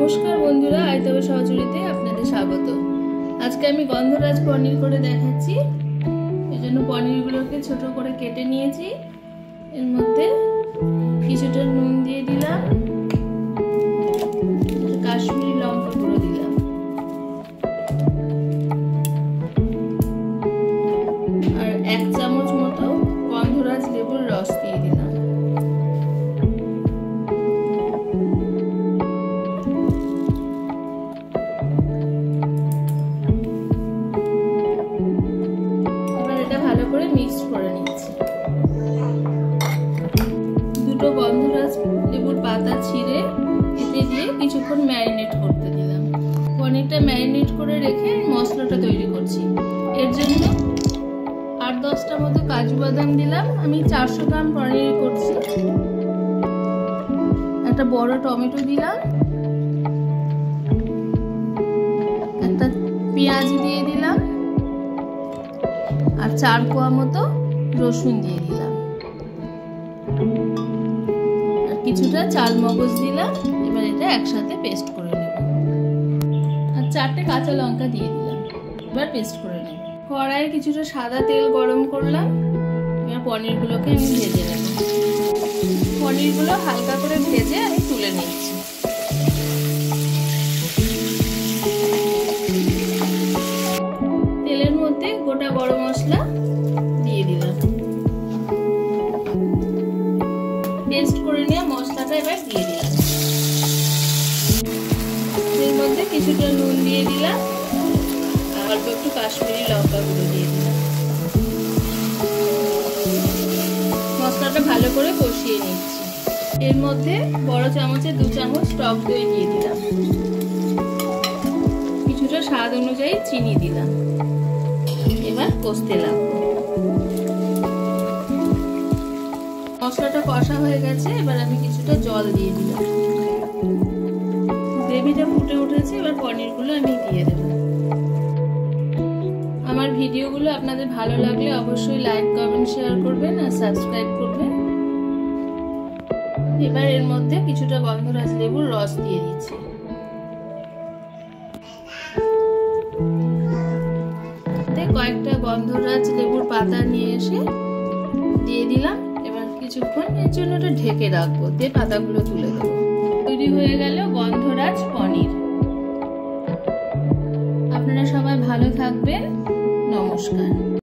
নমস্কার বন্ধুরা, আইতবে সহচরীতে আপনাদের স্বাগত। আজকে আমি গন্ধরাজ পনির করে দেখাচ্ছি। এজন্য পনিরগুলোকে ছোট করে কেটে নিয়েছি। এর মধ্যে কিছুটা নুন দিয়ে দিলাম, কাশ্মীরি লঙ্কা গুঁড়ো দিলাম, আর 1 চামচ মতো গন্ধরাজ লেবুর রস দিয়ে দিলাম। ভালো করে মিক্স করে নিচ্ছি। দুটো গন্ধরাজ লেবুর পাতা ছিঁড়ে এতে দিয়ে কিছুক্ষণ ম্যারিনেট করতে দিলাম। পনিরটা ম্যারিনেট করে রেখে মশলাটা তৈরি করছি। এর জন্য 8-10টা মতো কাজু বাদাম দিলাম। আমি 400 গ্রাম পনির করছি। একটা বড় টমেটো দিলাম, একটা পেঁয়াজ দিয়ে দিলাম, আর 4 কোয়া মতো রসুন দিয়ে দিলাম, আর কিছুটা চাল মগজ দিলাম। এবার এটা একসাথে পেস্ট করে নেব। আর 4টে কাঁচা লঙ্কা দিয়ে দিলাম। এবার পেস্ট করে নেব। কড়াইয়ে কিছুটা সাদা তেল গরম করলাম। এবার পনিরগুলোকে আমি ভেজে নেব। পনিরগুলো হালকা করে ভেজে আমি তুলে নিচ্ছি। তেলের মধ্যে গোটা গরম মশলা দিয়ে দিলাম। পেস্ট করে নেওয়া মশলাটা এবার দিয়ে দিলাম। এর মধ্যে কিছুটা নুন দিয়ে দিলাম, আর অল্প একটু কাশ্মীরি লঙ্কা গুঁড়ো দিয়ে দিলাম। মশলাটা ভালো করে কষিয়ে নিচ্ছি। এর মধ্যে বড় চামচে 2 চামচ টক দই দিয়ে দিলাম, কিছুটা স্বাদ অনুযায়ী চিনি দিলাম। এবার কষতে লাগবো। মশলাটা কষা হয়ে গেছে। এবার আমি কিছুটা জল দিয়ে দিলাম। গ্রেভিটা ফুটে উঠেছে। এবার পনিরগুলো আমি দিয়ে দেব। আমার ভিডিওগুলো আপনাদের ভালো লাগলে অবশ্যই লাইক, কমেন্ট, শেয়ার করবেন আর সাবস্ক্রাইব করবেন। এবার এর মধ্যে কিছুটা গন্ধরাজ লেবুর রস দিয়ে দিচ্ছি। কয়েকটা গন্ধরাজ লেবুর পাতা নিয়ে এসে দিয়ে দিলাম। এবার কিছুক্ষণ এর জন্য এটা ঢেকে রাখবো, দিয়ে পাতাগুলো তুলে দেবো। তৈরি হয়ে গেল গন্ধরাজ পনির। আপনারা সবাই ভালো থাকবেন। নমস্কার।